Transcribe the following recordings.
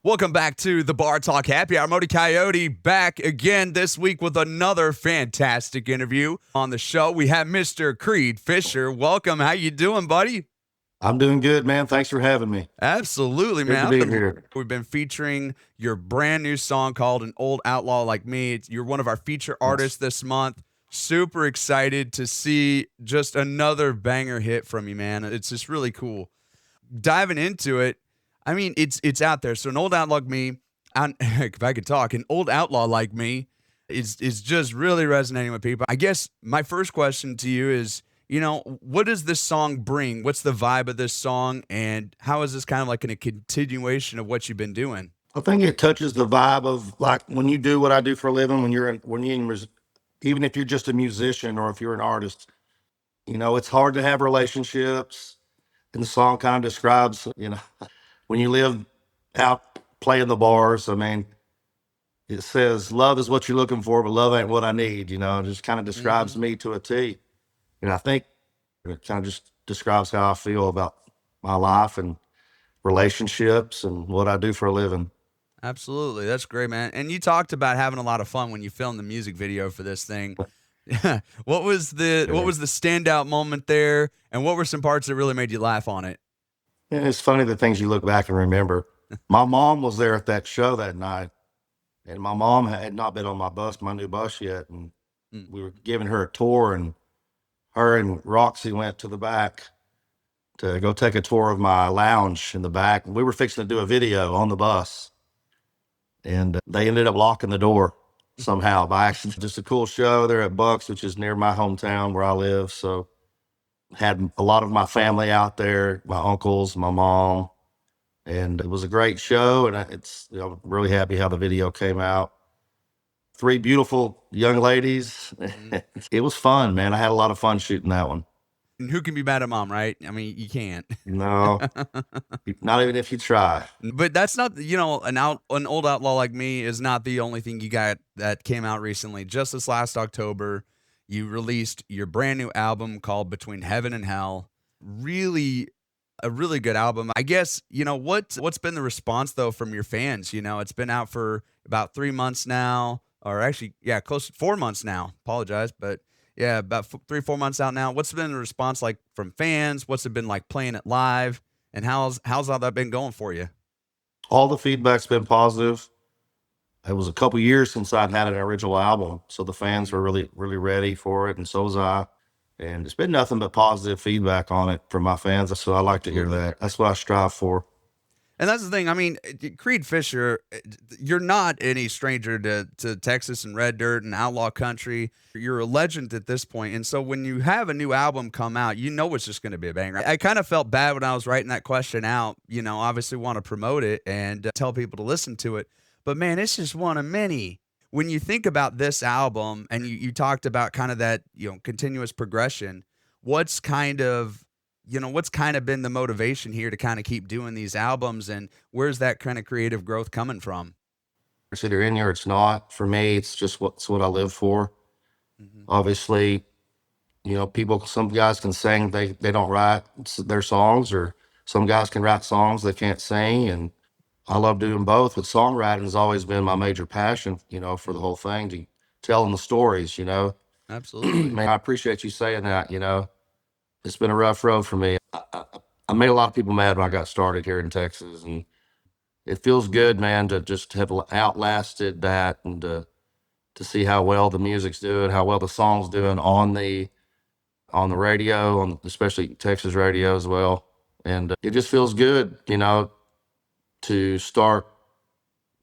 Welcome back to the Bar Talk Happy Hour. Modi Coyote back again this week with another fantastic interview. On the show, we have Mr. Creed Fisher. Welcome. How you doing, buddy? I'm doing good, man. Thanks for having me. Absolutely, Good to man. be here. We've been featuring your brand new song called An Old Outlaw Like Me. You're one of our feature artists this month. Super excited to see just another banger hit from you, man. It's just really cool. Diving into it, I mean, it's out there. So an old outlaw like me, if I could talk, an old outlaw like me is just really resonating with people. I guess my first question to you is, what does this song bring? What's the vibe of this song, and how is this kind of like in a continuation of what you've been doing? I think it touches the vibe of like when you do what I do for a living, even if you're just a musician or if you're an artist, it's hard to have relationships. And the song kind of describes, when you live out playing the bars. I mean, it says love is what you're looking for, but love ain't what I need. It just kind of describes Hmm. me to a T. And I think it kind of just describes how I feel about my life and relationships and what I do for a living. Absolutely, that's great, man. And you talked about having a lot of fun when you filmed the music video for this thing. What was the standout moment there, and what were some parts that really made you laugh on it? And it's funny the things you look back and remember. My mom was there at that show that night, and my mom had not been on my new bus yet, and Mm. we were giving her a tour, and her and Roxy went to the back to go take a tour of my lounge in the back. We were fixing to do a video on the bus, and they ended up locking the door somehow by accident. Just a cool show there at Bucks, which is near my hometown where I live. So had a lot of my family out there, my uncles, my mom, and it was a great show. And I'm really happy how the video came out. Three beautiful young ladies. Mhm. It was fun, man. I had a lot of fun shooting that one. And who can be mad at mom, right? I mean, you can't. No, not even if you try. But that's not, an old outlaw like me is not the only thing you got that came out recently. Just this last October, you released your brand new album called Between Heaven and Hell. Really a really good album. I guess, what's been the response though from your fans? It's been out for about 3 months now, or actually, yeah, close to 4 months now. Apologize, but yeah, about 3 4 months out now. What's been the response like from fans? What's it been like playing it live? And how's all that been going for you? All the feedback's been positive. It was a couple years since I'd had an original album, so the fans were really, really ready for it, and so was I. And it's been nothing but positive feedback on it from my fans. So I like to hear Absolutely. that. That's what I strive for. And that's the thing. I mean, Creed Fisher, you're not any stranger to Texas and red dirt and outlaw country. You're a legend at this point. And so when you have a new album come out, you know it's just going to be a banger. I kind of felt bad when I was writing that question out. Obviously want to promote it and tell people to listen to it. But man, it's just one of many. When you think about this album and you talked about kind of that, continuous progression, what's kind of what's kind of been the motivation here to kind of keep doing these albums, and where's that kind of creative growth coming from? It's either in you or it's not. For me, it's just what I live for. Hmm. Obviously, some guys can sing, they don't write their songs, or some guys can write songs they can't sing. And I love doing both, but songwriting has always been my major passion, for the whole thing, to telling the stories. Absolutely. Man, I appreciate you saying that. It's been a rough road for me. I made a lot of people mad when I got started here in Texas, and it feels good, man, to just have outlasted that, and to see how well the music's doing, how well the song's doing on the radio, on especially Texas radio as well. And it just feels good, to start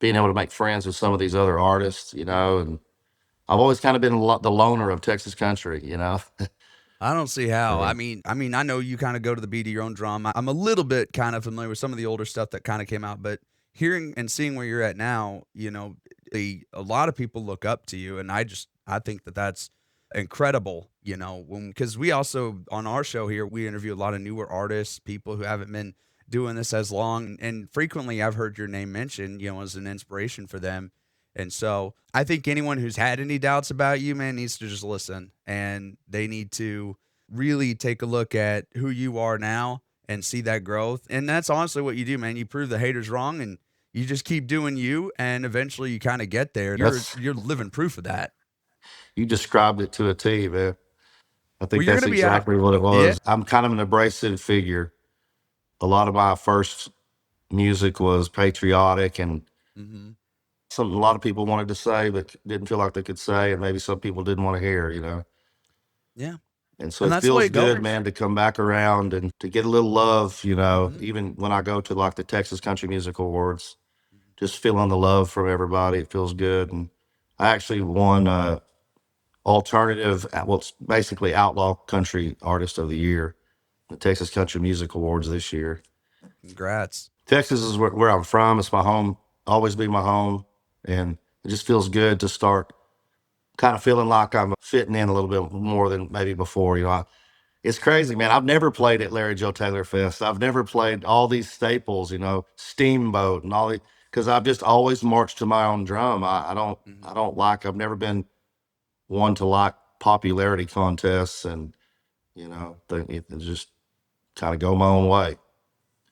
being able to make friends with some of these other artists, and I've always kind of been the loner of Texas country. I don't see how. I And mean, I mean, I know you kind of go to the beat of your own drum. I'm a little bit kind of familiar with some of the older stuff that kind of came out, but hearing and seeing where you're at now, a lot of people look up to you, and I think that that's incredible. Because we also on our show here we interview a lot of newer artists, people who haven't been doing this as long, and frequently I've heard your name mentioned, as an inspiration for them. And so I think anyone who's had any doubts about you, man, needs to just listen, and they need to really take a look at who you are now and see that growth. And that's honestly what you do, man. You prove the haters wrong, and You just keep doing you, and eventually you kind of get there. That's You're living proof of that. you described it to a T, man. I Well, think you're that's gonna be out. exactly what it Yeah. was. I'm kind of an abrasive figure. A lot of my first music was patriotic and Hmm. something a lot of people wanted to say but didn't feel like they could say, and maybe some people didn't want to hear, you know. Yeah, And so and it that's the way feels it good, goes. man, to come back around and to get a little love, you know, Hmm. even when I go to like the Texas Country Music Awards, just feeling the love from everybody. It feels good. And I actually won alternative, well, it's basically outlaw country artist of the year, the Texas Country Music Awards this year. Congrats. Texas is where I'm from. It's my home, always be my home. And it just feels good to start kind of feeling like I'm fitting in a little bit more than maybe before. You know, it's crazy, man. I've never played at Larry Joe Taylor Fest. I've never played all these staples, you know, Steamboat and all these, because I've just always marched to my own drum. I Hmm. don't like, I've never been one to like popularity contests and, you know, just kind of go my own way.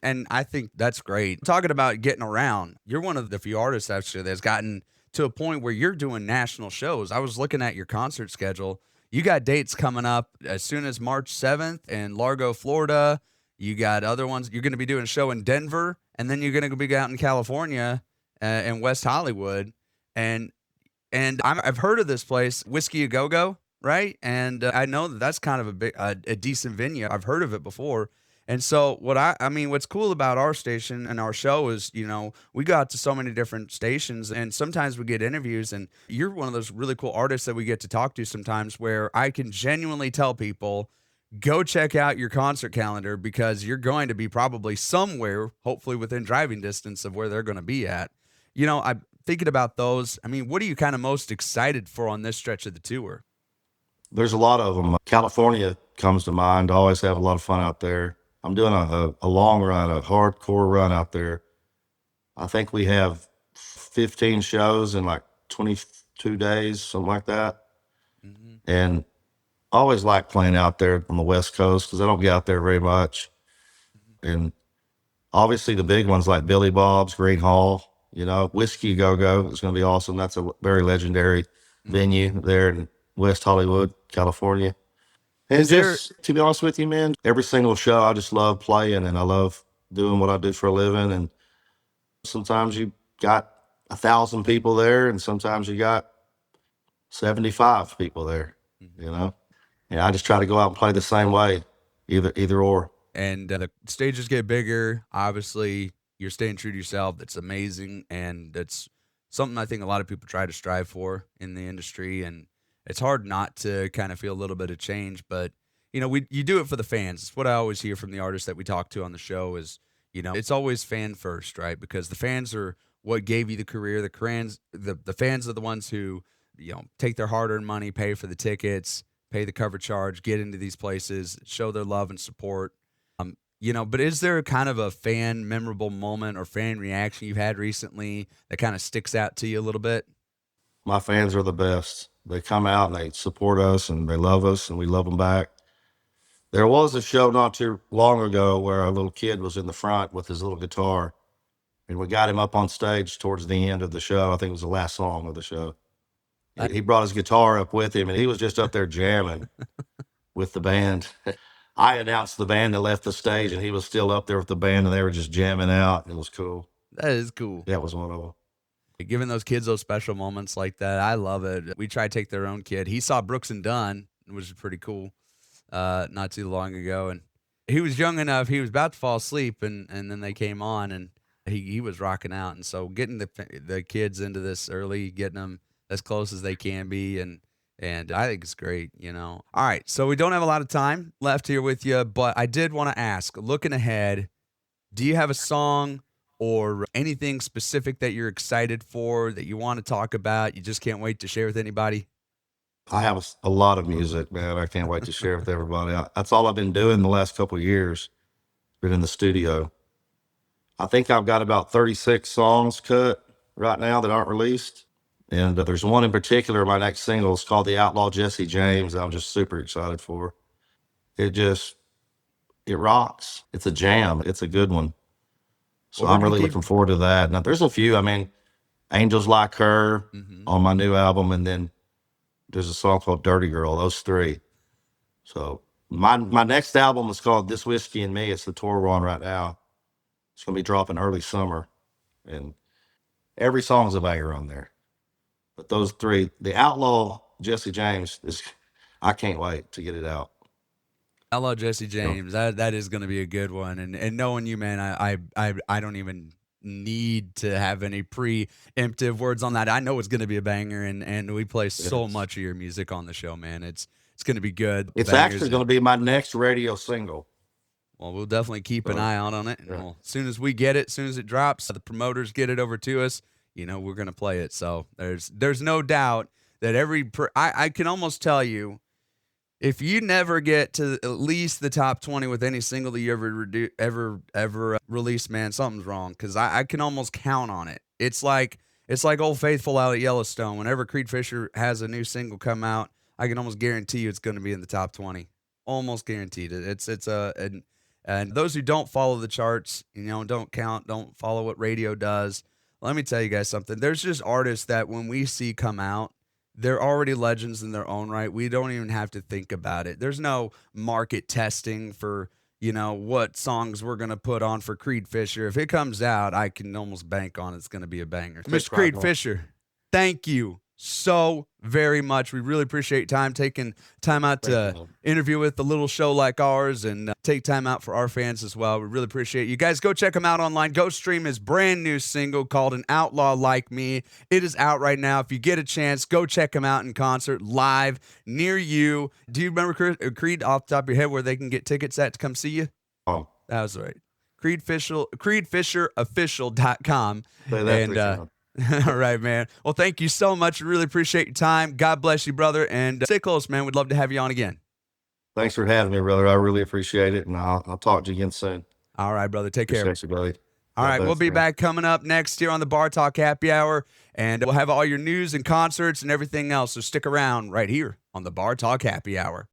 And I think that's great. Talking about getting around, you're one of the few artists actually that's gotten to a point where you're doing national shows. I was looking at your concert schedule. You got dates coming up as soon as March 7th in Largo, Florida. You got other ones. You're going to be doing a show in Denver, and then you're going to be out in California, in West Hollywood. And I've heard of this place, Whiskey A Go Go, right? And I know that that's kind of a decent venue. I've heard of it before. And so I mean, what's cool about our station and our show is, we go out to so many different stations, and sometimes we get interviews, and you're one of those really cool artists that we get to talk to sometimes, where I can genuinely tell people, go check out your concert calendar, because you're going to be probably somewhere, hopefully within driving distance of where they're going to be at. I'm thinking about those. I mean, what are you kind of most excited for on this stretch of the tour? There's a lot of them. California comes to mind. I always have a lot of fun out there. I'm doing a long run, a hardcore run out there. I think we have 15 shows in like 22 days, something like that. Hmm. And I always like playing out there on the West Coast because I don't get out there very much. And obviously the big ones like Billy Bob's, Green Hall, you know, Whiskey Go Go is going to be awesome. That's a very legendary Hmm. venue there in West Hollywood, California. And Is there just to be honest with you, man, every single show I just love playing and I love doing what I do for a living. And sometimes you got 1,000 people there, and sometimes you got 75 people there, you Mhm. know? And I just try to go out and play the same way, either or. And the stages get bigger. Obviously, you're staying true to yourself. That's amazing, and that's something I think a lot of people try to strive for in the industry. And it's hard not to kind of feel a little bit of change, but you do it for the fans. It's what I always hear from the artists that we talk to on the show is, it's always fan first, right? Because the fans are what gave you the career. The fans are the ones who take their hard earned money, pay for the tickets, pay the cover charge, get into these places, show their love and support. But is there kind of a fan memorable moment or fan reaction you've had recently that kind of sticks out to you a little bit? My fans are the best. They come out and they support us and they love us and we love them back. There was a show not too long ago where a little kid was in the front with his little guitar, and we got him up on stage towards the end of the show. I think it was the last song of the show. Uh, He brought his guitar up with him and he was just up there jamming with the band. I announced the band that left the stage and he was still up there with the band and they were just jamming out. It was cool. that is cool. That was one of them. Giving those kids those special moments like that, I love it. We try to take their own kid. He saw Brooks and Dunn, which is pretty cool, not too long ago, and he was young enough. He was about to fall asleep, and then they came on, and he was rocking out. And so, getting the kids into this early, getting them as close as they can be, and I think it's great. All right, so we don't have a lot of time left here with you, but I did want to ask, looking ahead, do you have a song or anything specific that you're excited for that you want to talk about? You just can't wait to share with anybody? I have a lot of music, man. I can't wait to share with everybody. That's all I've been doing the last couple of years. Been in the studio. I think I've got about 36 songs cut right now that aren't released. And there's one in particular, my next single is called The Outlaw Jesse James. That I'm just super excited for. It just, it rocks. It's a jam. It's a good one. So Well, we're I'm gonna really keep. looking forward to that. Now, there's a few. I mean, Angels Like Her Mhm. on my new album, and then there's a song called Dirty Girl. Those three. So my next album is called This Whiskey and Me. It's the tour we're on right now. It's gonna be dropping early summer, and every song's a banger on there. But those three, the Outlaw Jesse James is, I can't wait to get it out. Hello, Jesse You James. That is going to be a good one. And knowing you, man, I don't even need to have any preemptive words on that. I know it's going to be a banger, and we play so it's, much of your music on the show, man. It's going to be good it's actually bangers. going to be my next radio single. Well, we'll definitely keep an So eye out on it, and yeah, we'll, as soon as we get it, as soon as it drops, the promoters get it over to us. We're going to play it. So there's no doubt that I can almost tell you, if you never get to at least the top 20 with any single that you ever release, man, something's wrong. Because I can almost count on it. It's like Old Faithful out at Yellowstone. Whenever Creed Fisher has a new single come out, I can almost guarantee you it's going to be in the top 20. Almost guaranteed it. It's a and those who don't follow the charts, don't follow what radio does. Let me tell you guys something. There's just artists that when we see come out, they're already legends in their own right. We don't even have to think about it. There's no market testing for, what songs we're going to put on for Creed Fisher. If it comes out, I can almost bank on it's going to be a banger. six Mr. right Creed now. Fisher, thank you so very much. We really appreciate time taking time out Thank you, to man. interview with a little show like ours and take time out for our fans as well. We really appreciate you guys. Go check him out online. Go stream his brand new single called An Outlaw Like Me. It is out right now. If you get a chance, go check him out in concert live near you. Do you remember Creed off the top of your head where they can get tickets at to come see you? Oh, That was right. CreedFisherOfficial.com. say that And 3 times. all right, man. Well, thank you so much. We really appreciate your time. God bless you, brother. And stay close, man. We'd love to have you on again. Thanks for having me, brother. I really appreciate it, and I'll talk to you again soon. All right, brother. Take care. Appreciate you, buddy. All God right, we'll bless, be man. back coming up next here on the Bar Talk Happy Hour, and we'll have all your news and concerts and everything else. So stick around right here on the Bar Talk Happy Hour.